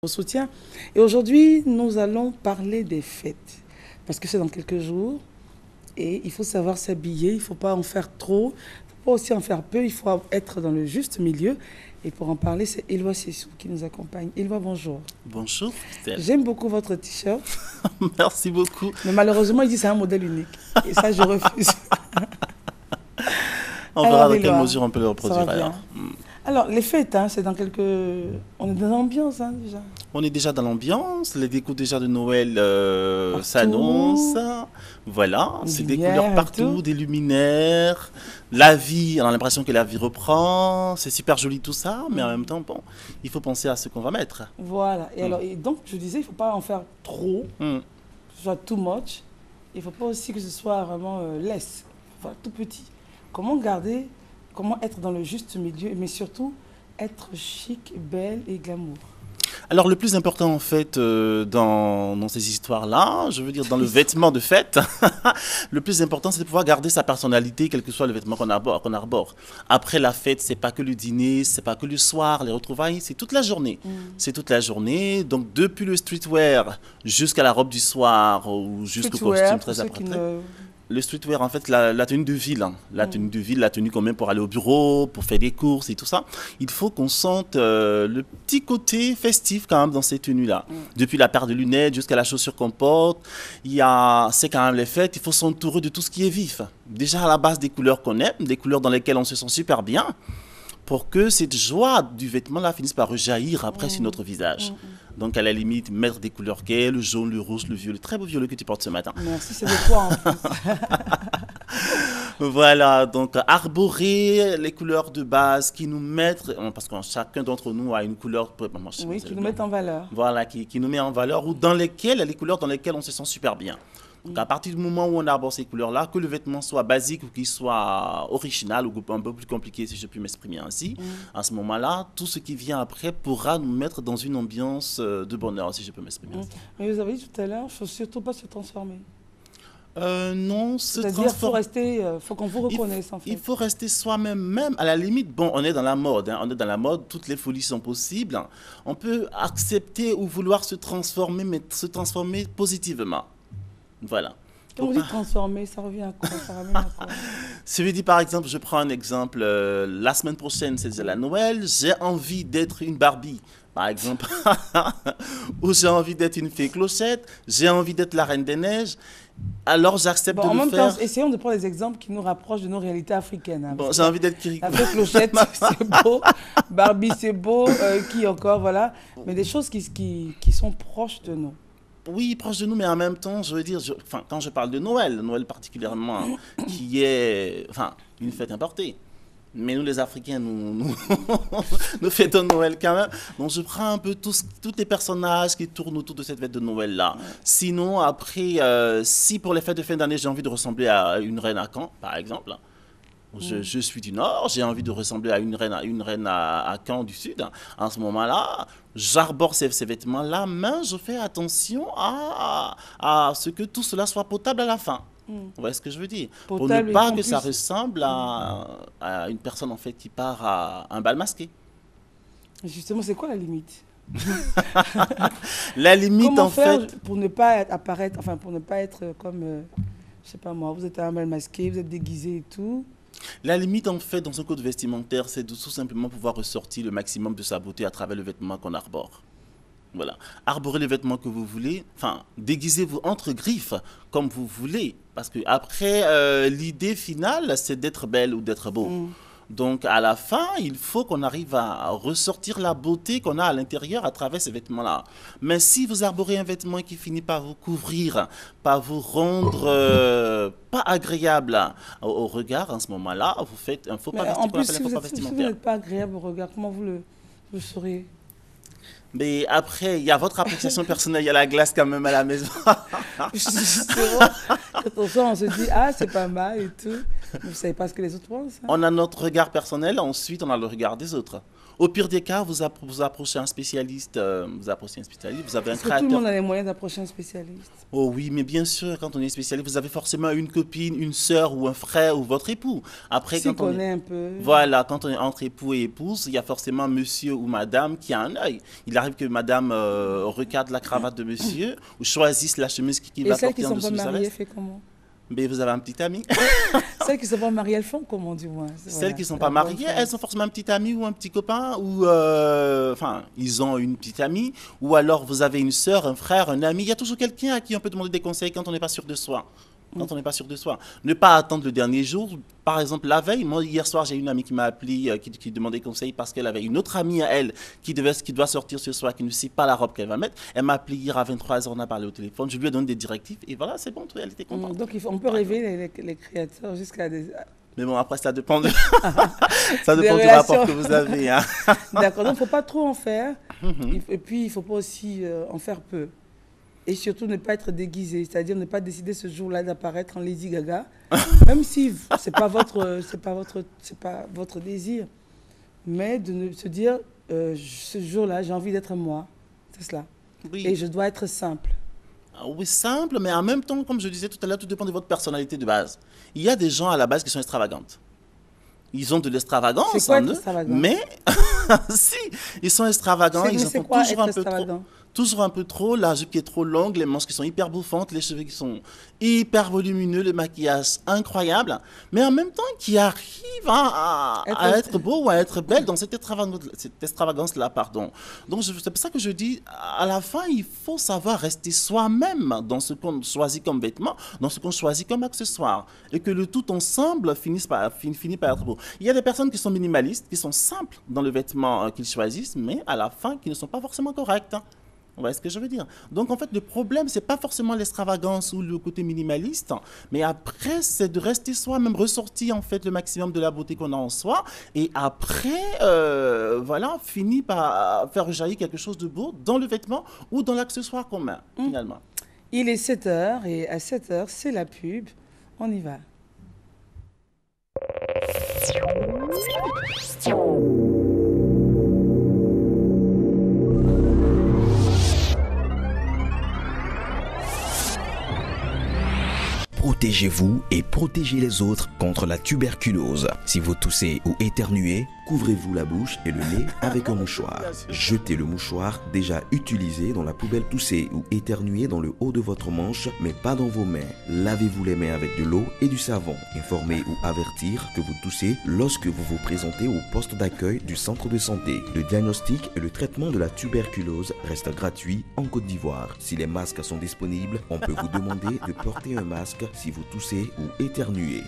Au soutien. Et aujourd'hui, nous allons parler des fêtes. Parce que c'est dans quelques jours. Et il faut savoir s'habiller. Il ne faut pas en faire trop. Il ne faut pas aussi en faire peu. Il faut être dans le juste milieu. Et pour en parler, c'est Éloi Sissou qui nous accompagne. Éloi, bonjour. Bonjour, Christelle. J'aime beaucoup votre t-shirt. Merci beaucoup. Mais malheureusement, il dit que c'est un modèle unique. Et ça, je refuse. On verra dans quelle mesure on peut le reproduire alors. Alors, les fêtes, hein, c'est dans quelques... On est dans l'ambiance, hein, déjà. On est déjà dans l'ambiance, les décos déjà de Noël s'annoncent. Voilà, c'est des couleurs partout, des luminaires. La vie, on a l'impression que la vie reprend. C'est super joli tout ça, mais en même temps, bon, il faut penser à ce qu'on va mettre. Voilà, et alors, et donc, je disais, il ne faut pas en faire trop, que ce soit too much. Il ne faut pas aussi que ce soit vraiment less, enfin, tout petit. Comment être dans le juste milieu, mais surtout être chic, belle et glamour. Alors le plus important en fait dans ces histoires-là, je veux dire dans le vêtement de fête, le plus important c'est de pouvoir garder sa personnalité quel que soit le vêtement qu'on arbore. Après la fête, c'est pas que le dîner, c'est pas que le soir, les retrouvailles, c'est toute la journée. C'est toute la journée, donc depuis le streetwear jusqu'à la robe du soir ou jusqu'au costume très apprêté. Le streetwear, en fait, la tenue de ville, hein. La tenue de ville, la tenue quand même pour aller au bureau, pour faire des courses et tout ça. Il faut qu'on sente le petit côté festif quand même dans ces tenues-là. Depuis la paire de lunettes jusqu'à la chaussure qu'on porte, c'est quand même les fêtes, il faut s'entourer de tout ce qui est vif. Déjà à la base des couleurs qu'on aime, des couleurs dans lesquelles on se sent super bien, pour que cette joie du vêtement-là finisse par rejaillir après sur notre visage. Donc, à la limite, mettre des couleurs qu'est le jaune, le rouge, le violet, très beau violet que tu portes ce matin. Merci, c'est de toi en plus. Voilà, donc arborer les couleurs de base qui nous mettent, parce que chacun d'entre nous a une couleur... Oui, qui nous met en valeur. Voilà, qui nous met en valeur, ou dans lesquelles, les couleurs dans lesquelles on se sent super bien. Donc à partir du moment où on arbore ces couleurs-là, que le vêtement soit basique ou qu'il soit original ou un peu plus compliqué, si je puis m'exprimer ainsi, à ce moment-là, tout ce qui vient après pourra nous mettre dans une ambiance de bonheur, si je peux m'exprimer ainsi. Mais vous avez dit tout à l'heure, il ne faut surtout pas se transformer. Non, se transformer. C'est-à-dire qu'il faut qu'on vous reconnaisse en fait. Il faut rester soi-même, même à la limite, bon, on est dans la mode, hein, on est dans la mode, toutes les folies sont possibles. On peut accepter ou vouloir se transformer, mais se transformer positivement. Voilà. Quand vous dites transformer, ça revient à quoi? Ça ramène à quoi? Je veux dire, par exemple, je prends un exemple, la semaine prochaine, c'est la Noël, j'ai envie d'être une Barbie, par exemple, ou j'ai envie d'être une fée clochette, j'ai envie d'être la Reine des Neiges, alors j'accepte de le faire. En même temps, essayons de prendre des exemples qui nous rapprochent de nos réalités africaines. Hein, bon, j'ai envie d'être Kirikou. La fée clochette, c'est beau, Barbie, c'est beau, qui encore, voilà, mais des choses qui sont proches de nous. Oui, proche de nous, mais en même temps, je veux dire, quand je parle de Noël particulièrement, qui est une fête importée. Mais nous, les Africains, nous fêtons Noël quand même. Donc, je prends un peu tous les personnages qui tournent autour de cette fête de Noël-là. Sinon, après, si pour les fêtes de fin d'année, j'ai envie de ressembler à une reine à Caen, par exemple, je suis du Nord, j'ai envie de ressembler à une reine à Caen du Sud. En ce moment-là, j'arbore ces vêtements-là, mais je fais attention à ce que tout cela soit potable à la fin. Vous voyez ce que je veux dire? Pour ne pas que ça ressemble à une personne en fait qui part à un bal masqué. Justement, c'est quoi la limite? La limite Comment faire pour ne pas apparaître, pour ne pas être comme, je sais pas moi, vous êtes à un bal masqué, vous êtes déguisé et tout. La limite, en fait, dans un code vestimentaire, c'est de tout simplement pouvoir ressortir le maximum de sa beauté à travers le vêtement qu'on arbore. Voilà. Arborez les vêtements que vous voulez, déguisez-vous entre griffes comme vous voulez. Parce que après, l'idée finale, c'est d'être belle ou d'être beau. Donc, à la fin, il faut qu'on arrive à ressortir la beauté qu'on a à l'intérieur à travers ces vêtements-là. Mais si vous arborez un vêtement qui finit par vous couvrir, par vous rendre pas agréable au regard, en ce moment-là, vous faites un faux pas vestimentaire. En plus, si vous n'êtes pas agréable au regard, comment vous le saurez? Mais après, il y a votre appréciation personnelle, il y a la glace quand même à la maison. Justement, quand on sort, on se dit, ah, c'est pas mal et tout. Vous ne savez pas ce que les autres pensent. Hein. On a notre regard personnel, ensuite on a le regard des autres. Au pire des cas, vous approchez un spécialiste, vous avez un Est-ce que tout le créateur. monde a les moyens d'approcher un spécialiste? Oh oui, mais bien sûr, quand on est spécialiste, vous avez forcément une copine, une sœur ou un frère ou votre époux. Après, S'y quand on est... connaît un peu. Voilà, quand on est entre époux et épouse, il y a forcément monsieur ou madame qui a un œil. Il arrive que madame regarde la cravate de monsieur ou choisisse la chemise qu'il Et va celles qui porter ne en sont pas dessous de sa mariées, veste. fait comment? Mais vous avez un petit ami. Celles qui ne sont pas mariées, elles font comment, du moins? Celles Voilà, qui ne sont c'est pas la bonne mariées, phrase. elles ont forcément un petit ami ou un petit copain, ou enfin, ils ont une petite amie, ou alors vous avez une sœur, un frère, un ami. Il y a toujours quelqu'un à qui on peut demander des conseils quand on n'est pas sûr de soi. Quand on n'est pas sûr de soi. Ne pas attendre le dernier jour. Par exemple, la veille, moi, hier soir, j'ai une amie qui m'a appelé, qui demandait conseil parce qu'elle avait une autre amie à elle qui doit sortir ce soir, qui ne sait pas la robe qu'elle va mettre. Elle m'a appelé hier à 23h, on a parlé au téléphone. Je lui ai donné des directives et voilà, c'est bon, elle était contente. Donc, on peut rêver les créateurs jusqu'à des... Mais bon, après, ça dépend, ça Des dépend du relations. rapport que vous avez. Hein. D'accord, donc il ne faut pas trop en faire. Et puis, il ne faut pas aussi en faire peu. Et surtout, ne pas être déguisé, c'est-à-dire ne pas décider ce jour-là d'apparaître en Lady Gaga, même si ce n'est pas votre désir. Mais de se dire, ce jour-là, j'ai envie d'être moi. C'est cela. Oui. Et je dois être simple. Ah oui, simple, mais en même temps, comme je disais tout à l'heure, tout dépend de votre personnalité de base. Il y a des gens à la base qui sont extravagantes. Ils ont de l'extravagance C'est quoi en être eux, extravagant? mais si, ils sont extravagants, Mais ils en c'est font quoi toujours être un peu trop. extravagant? Toujours un peu trop, la jupe qui est trop longue, les manches qui sont hyper bouffantes, les cheveux qui sont hyper volumineux, le maquillage incroyable, mais en même temps qui arrivent à être beau ou à être belle dans cette extravagance-là, pardon. Donc c'est pour ça que je dis, à la fin, il faut savoir rester soi-même dans ce qu'on choisit comme vêtement, dans ce qu'on choisit comme accessoire, et que le tout ensemble finit par être beau. Il y a des personnes qui sont minimalistes, qui sont simples dans le vêtement qu'ils choisissent, mais à la fin, qui ne sont pas forcément correctes. Vous voyez ce que je veux dire? Donc, en fait, le problème, ce n'est pas forcément l'extravagance ou le côté minimaliste, mais après, c'est de rester soi-même, ressortir, en fait, le maximum de la beauté qu'on a en soi, et après, voilà, finir par faire jaillir quelque chose de beau dans le vêtement ou dans l'accessoire qu'on met, finalement. Il est 7h et à 7h, c'est la pub. On y va. Protégez-vous et protégez les autres contre la tuberculose. Si vous toussez ou éternuez, couvrez-vous la bouche et le nez avec un mouchoir. Jetez le mouchoir déjà utilisé dans la poubelle. Toussez ou éternuez dans le haut de votre manche, mais pas dans vos mains. Lavez-vous les mains avec de l'eau et du savon. Informez ou avertir que vous toussez lorsque vous vous présentez au poste d'accueil du centre de santé. Le diagnostic et le traitement de la tuberculose restent gratuits en Côte d'Ivoire. Si les masques sont disponibles, on peut vous demander de porter un masque si vous toussez ou éternuez.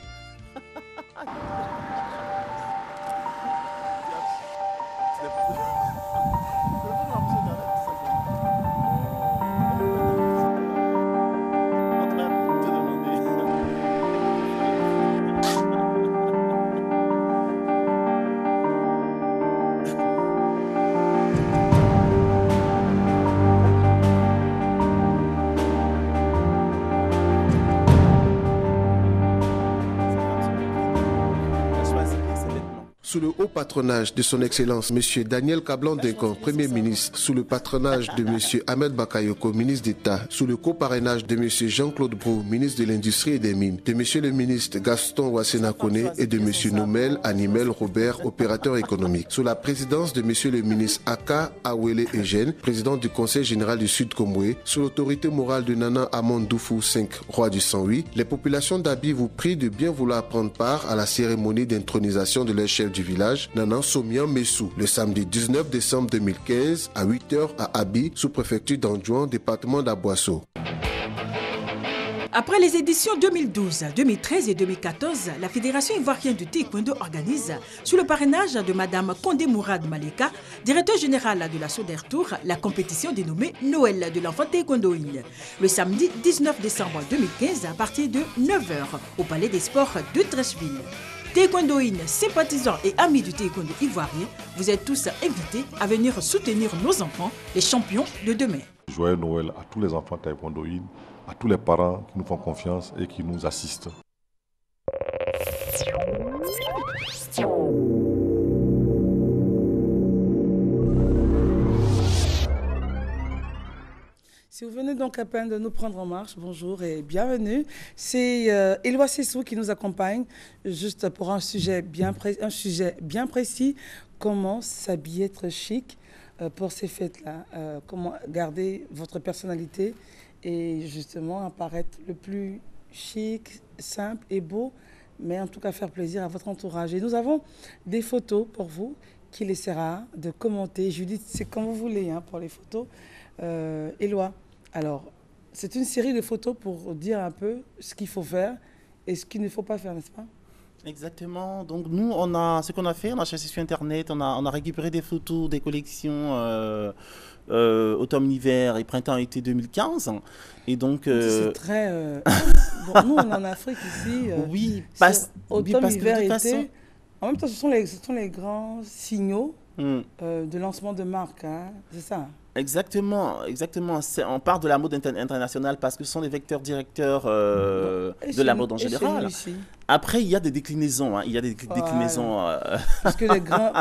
Sous le haut patronage de son Excellence M. Daniel Kablan-Duncan, Premier ministre, sous le patronage de M. Ahmed Bakayoko, ministre d'État, sous le coparrainage de M. Jean-Claude Brou, ministre de l'Industrie et des Mines, de M. le ministre Gaston Wassenakone et de M. Nomel Animel Robert, opérateur économique, sous la présidence de M. le ministre Aka Awele Eugène, président du Conseil général du Sud Comoué, sous l'autorité morale de Nana Amondoufou V, roi du 108, les populations d'Abi vous prient de bien vouloir prendre part à la cérémonie d'intronisation de leur chef du village, Nanan Somian Messou, le samedi 19 décembre 2015 à 8h à Abi, sous-préfecture d'Anjouan, département d'Aboisseau. Après les éditions 2012, 2013 et 2014, la Fédération ivoirienne du taekwondo organise, sous le parrainage de Mme Kondé Mourad Maleka, directeur général de la Sodertour, la compétition dénommée Noël de l'enfant taekwondoïne, le samedi 19 décembre 2015 à partir de 9h au Palais des Sports de Treichville. Taekwondoïnes, sympathisants et amis du taekwondo ivoirien, vous êtes tous invités à venir soutenir nos enfants, les champions de demain. Joyeux Noël à tous les enfants taekwondoïnes, à tous les parents qui nous font confiance et qui nous assistent. Si vous venez donc à peine de nous prendre en marche, bonjour et bienvenue. C'est Éloi Sessou qui nous accompagne juste pour un sujet bien précis, comment s'habiller, être chic pour ces fêtes-là, comment garder votre personnalité et justement apparaître le plus chic, simple et beau, mais en tout cas faire plaisir à votre entourage. Et nous avons des photos pour vous qui laissera de commenter. Judith, c'est comme vous voulez hein, pour les photos. Éloi, alors, c'est une série de photos pour dire un peu ce qu'il faut faire et ce qu'il ne faut pas faire, n'est-ce pas? Exactement. Donc nous, ce qu'on a fait, on a cherché sur Internet, on a récupéré des photos des collections automne-hiver et printemps-été 2015. Et donc, c'est très... Bon, nous, on est en Afrique ici. oui, automne-hiver, été. En même temps, ce sont les grands signaux de lancement de marque, hein, c'est ça? Exactement. On part de la mode internationale parce que ce sont les vecteurs directeurs de la mode en général. Après, il y a des déclinaisons. Hein. Il y a des déclinaisons. Parce que les grands...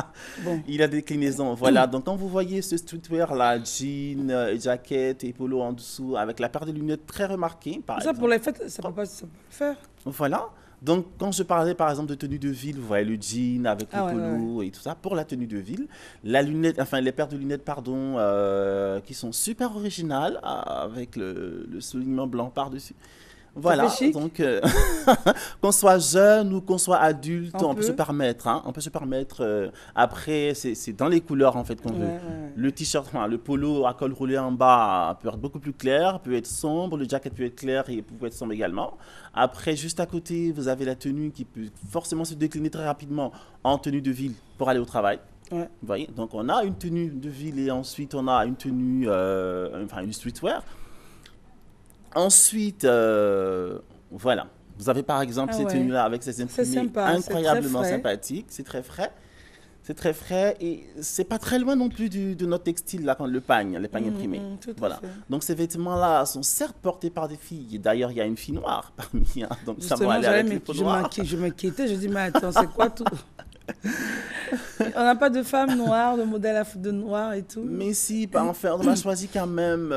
Bon. Il y a des déclinaisons. Voilà. Donc, quand vous voyez ce streetwear-là, jean, jacket et polo en dessous, avec la paire de lunettes très remarquée, par exemple. Pour les fêtes, ça peut pas le faire. Voilà. Donc, quand je parlais par exemple de tenue de ville, vous voyez le jean avec le polo et tout ça, pour la tenue de ville, les paires de lunettes, qui sont super originales, avec le soulignement blanc par-dessus. Voilà, donc qu'on soit jeune ou qu'on soit adulte, on peut se permettre. Hein, on peut se permettre. Après, c'est dans les couleurs en fait qu'on veut. Le t-shirt, le polo à col roulé en bas peut être beaucoup plus clair, peut être sombre. Le jacket peut être clair et peut être sombre également. Après, juste à côté, vous avez la tenue qui peut forcément se décliner très rapidement en tenue de ville pour aller au travail. Vous voyez, donc on a une tenue de ville et ensuite on a une tenue, une streetwear. Ensuite, voilà, vous avez par exemple ces tenues-là avec ces imprimés incroyablement sympathiques, c'est très frais. C'est très frais et c'est pas très loin non plus de notre textile, là, le pagne imprimé. Voilà. Donc ces vêtements-là sont certes portés par des filles. D'ailleurs, il y a une fille noire parmi. Hein, donc justement, ça va aller avec les peaux noires. Je m'inquiétais, je dis mais attends, c'est quoi tout? On n'a pas de femmes noires, de modèles de noir et tout. Mais si, enfin, on a choisi quand même.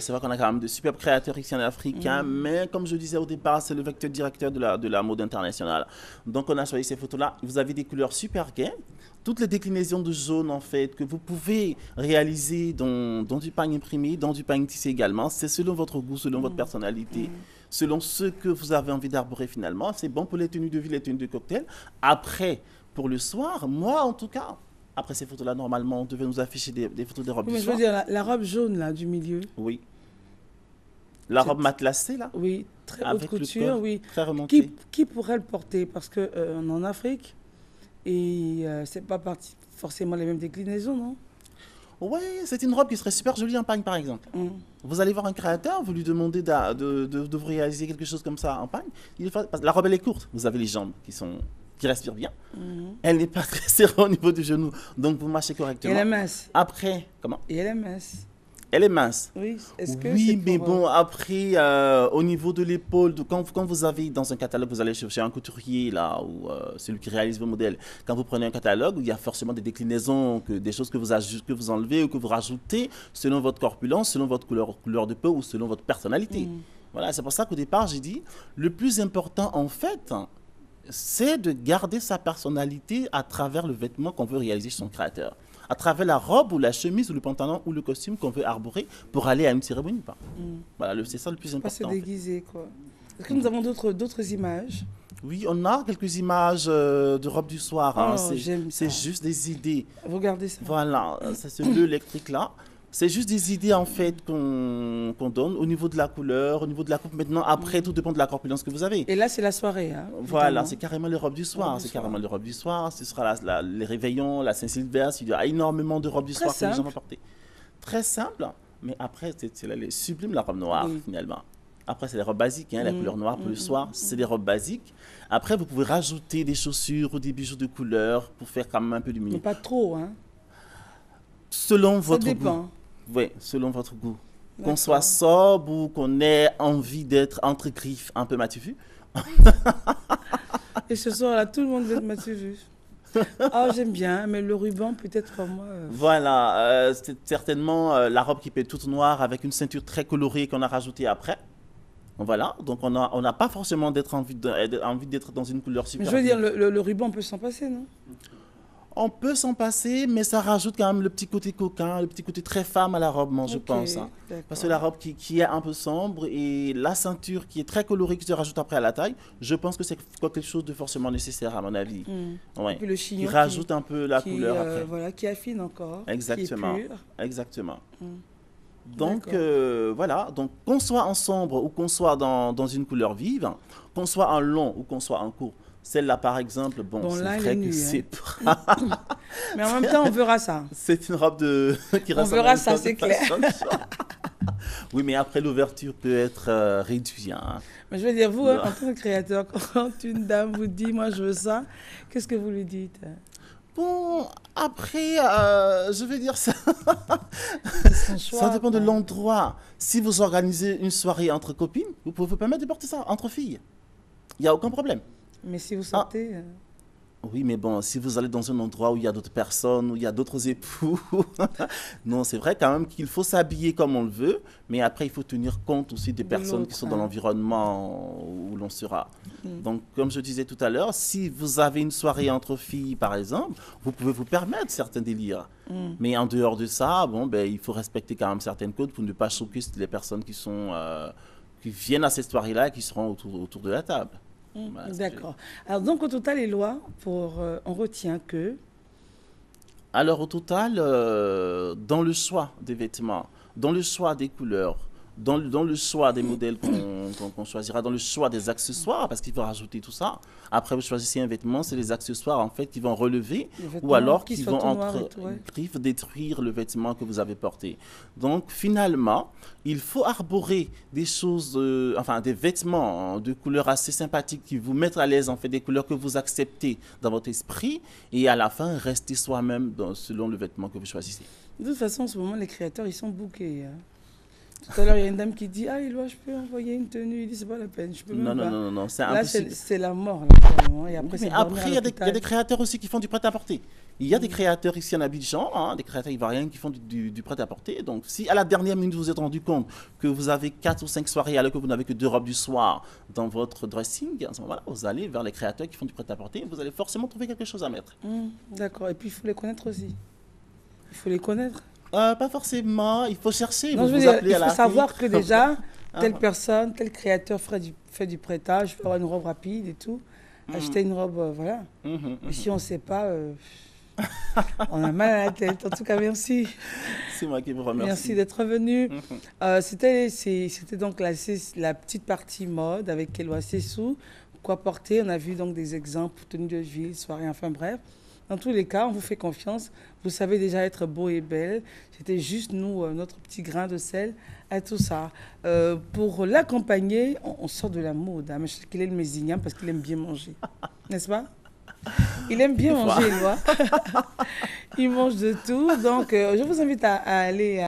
C'est vrai qu'on a quand même de superbes créateurs ici en Afrique, hein, mais comme je disais au départ, c'est le vecteur directeur de la mode internationale. Donc on a choisi ces photos-là. Vous avez des couleurs super gaies. Toutes les déclinaisons de jaune, en fait, que vous pouvez réaliser dans du pagne imprimé, dans du pagne tissé également. C'est selon votre goût, selon votre personnalité, selon ce que vous avez envie d'arborer finalement. C'est bon pour les tenues de ville, les tenues de cocktail. Après, pour le soir, moi en tout cas, après ces photos-là, normalement, on devait nous afficher des photos des robes du soir. Je veux dire, la robe jaune, là, du milieu. Oui. La robe matelassée, là. Oui, très haute couture, oui. Très remontée. Qui pourrait le porter? Parce qu'on est en Afrique et c'est pas forcément les mêmes déclinaisons, non? Oui, c'est une robe qui serait super jolie en pagne, par exemple. Vous allez voir un créateur, vous lui demandez de vous réaliser quelque chose comme ça en pagne. La robe, elle est courte. Vous avez les jambes qui respire bien. Elle n'est pas très serrée au niveau du genou, donc vous marchez correctement. Et elle est mince. Après, comment? Et elle est mince. Elle est mince. Oui, mais bon, après, au niveau de l'épaule, quand vous avez dans un catalogue, vous allez chercher un couturier, là, ou celui qui réalise vos modèles. Quand vous prenez un catalogue, il y a forcément des déclinaisons, des choses que vous enlevez ou que vous rajoutez selon votre corpulence, selon votre couleur de peau ou selon votre personnalité. Voilà, c'est pour ça qu'au départ, j'ai dit, le plus important, en fait, c'est de garder sa personnalité à travers le vêtement qu'on veut réaliser chez son créateur. À travers la robe ou la chemise ou le pantalon ou le costume qu'on veut arborer pour aller à une cérémonie. Voilà, c'est ça le plus important. Pas se déguiser, quoi. Est-ce que nous avons d'autres images? Oui, on a quelques images de robes du soir. Hein. C'est juste des idées. Regardez ça. Voilà, c'est ce bleu électrique-là. C'est juste des idées, en fait, qu'on donne au niveau de la couleur, au niveau de la coupe. Maintenant, après, tout dépend de la corpulence que vous avez. Et là, c'est la soirée. Hein, voilà, c'est carrément les robes du soir. Carrément les robes du soir. Ce sera les réveillons, la Saint-Sylvestre. Il y a énormément de robes du soir que les gens vont porter. Très simple, mais après, c'est là, les sublimes, la robe noire, finalement. Après, c'est les robes basiques, hein, la couleur noire pour le soir, c'est des robes basiques. Après, vous pouvez rajouter des chaussures ou des bijoux de couleur pour faire quand même un peu lumineux. Mais pas trop, hein. Selon votre goût. Oui, selon votre goût. Qu'on soit sobre ou qu'on ait envie d'être entre griffes, un peu matu vu. Et ce soir-là, tout le monde veut être matu vu. Ah, j'aime bien, mais le ruban, peut-être pour moi. Voilà, c'est certainement la robe qui peut être toute noire avec une ceinture très colorée qu'on a rajoutée après. Voilà, donc on n'a pas forcément envie d'être dans une couleur Mais super. je veux dire, le ruban, on peut s'en passer, non? On peut s'en passer, mais ça rajoute quand même le petit côté coquin, le petit côté très femme à la robe, moi, je Ok, pense. Hein. d'accord. Parce que la robe qui est un peu sombre et la ceinture qui est très colorée, qui se rajoute après à la taille, je pense que c'est quelque chose de forcément nécessaire, à mon avis. Ouais. Et puis le chignon Qui rajoute un peu la qui, couleur après. voilà, qui affine encore. Exactement. Qui est pur. Exactement. Donc, D'accord. voilà. Donc, qu'on soit en sombre ou qu'on soit dans une couleur vive, qu'on soit en long ou qu'on soit en court, celle-là, par exemple, Bon, c'est là, elle vrai est que nue, c'est Mais en même temps, on verra ça. c'est une robe qui On ressemble à verra une ça, robe de c'est clair. fashion show. Oui, mais après, l'ouverture peut être réduite. Hein. Mais je veux dire, vous, Non. en tant que créateur, quand une dame vous dit, moi, je veux ça, qu'est-ce que vous lui dites? Bon, après, je vais dire ça. C'est son choix, Ça dépend de quoi. l'endroit. Si vous organisez une soirée entre copines, vous pouvez vous permettre de porter ça entre filles. Il n'y a aucun problème. Mais si vous sortez... Oui, mais bon, si vous allez dans un endroit où il y a d'autres personnes, où il y a d'autres époux, non, c'est vrai quand même qu'il faut s'habiller comme on le veut, mais après, il faut tenir compte aussi des De personnes l'autre, qui sont dans hein. l'environnement où l'on sera. Donc, comme je disais tout à l'heure, si vous avez une soirée entre filles, par exemple, vous pouvez vous permettre certains délires. Mais en dehors de ça, bon, ben, il faut respecter quand même certaines codes pour ne pas choquer les personnes qui viennent à cette soirée-là et qui seront autour de la table. Voilà, D'accord. Alors, donc, au total, les lois, on retient que... Alors au total, dans le choix des vêtements, dans le choix des couleurs, dans le choix des modèles qu'on choisira, dans le choix des accessoires, parce qu'il faut rajouter tout ça. Après, vous choisissez un vêtement, c'est les accessoires en fait qui vont relever Les vêtements ou alors qui qui soient vont tout noirs et tout, ouais. détruire le vêtement que vous avez porté. Donc finalement, il faut arborer des choses, enfin des vêtements de couleurs assez sympathiques qui vous mettent à l'aise, en fait, des couleurs que vous acceptez dans votre esprit et à la fin, rester soi-même selon le vêtement que vous choisissez. De toute façon, en ce moment, les créateurs, ils sont bookés. Hein. Tout à l'heure, il y a une dame qui dit, ah, Éloi, je peux envoyer une tenue. Il dit, c'est pas la peine, je peux même pas. Non, c'est Là, impossible. c'est la mort, là, pour le moment. Et après, Oui, c'est mais dormir après, à il y a l'hôpital. des créateurs aussi qui font du prêt-à-porter. Il y a des créateurs ici en Abidjan, hein, des créateurs ivoiriens qui font du prêt-à-porter. Donc, si à la dernière minute, vous vous êtes rendu compte que vous avez 4 ou 5 soirées alors que vous n'avez que 2 robes du soir dans votre dressing, à ce moment-là, vous allez vers les créateurs qui font du prêt-à-porter et vous allez forcément trouver quelque chose à mettre. D'accord. Et puis, il faut les connaître aussi. Il faut les connaître. Pas forcément, il faut chercher. Non, vous je veux vous dire, appelez il à faut la savoir fille. que déjà, telle personne, tel créateur fait du prêtage, je peux avoir une robe rapide et tout. Acheter une robe, voilà. Et si on ne sait pas, on a mal à la tête. En tout cas, merci. C'est moi qui vous remercie. Merci d'être venu. C'était donc la petite partie mode avec Éloi Sessou. Quoi porter? On a vu donc des exemples, tenue de ville, soirée, enfin bref. Dans tous les cas, on vous fait confiance. Vous savez déjà être beau et belle. C'était juste nous, notre petit grain de sel à tout ça. Pour l'accompagner, on sort de la mode. Hein, mais je sais qu'il est le mésignan parce qu'il aime bien manger. N'est-ce pas? Il aime bien manger, Éloi. Il mange de tout. Donc, je vous invite à aller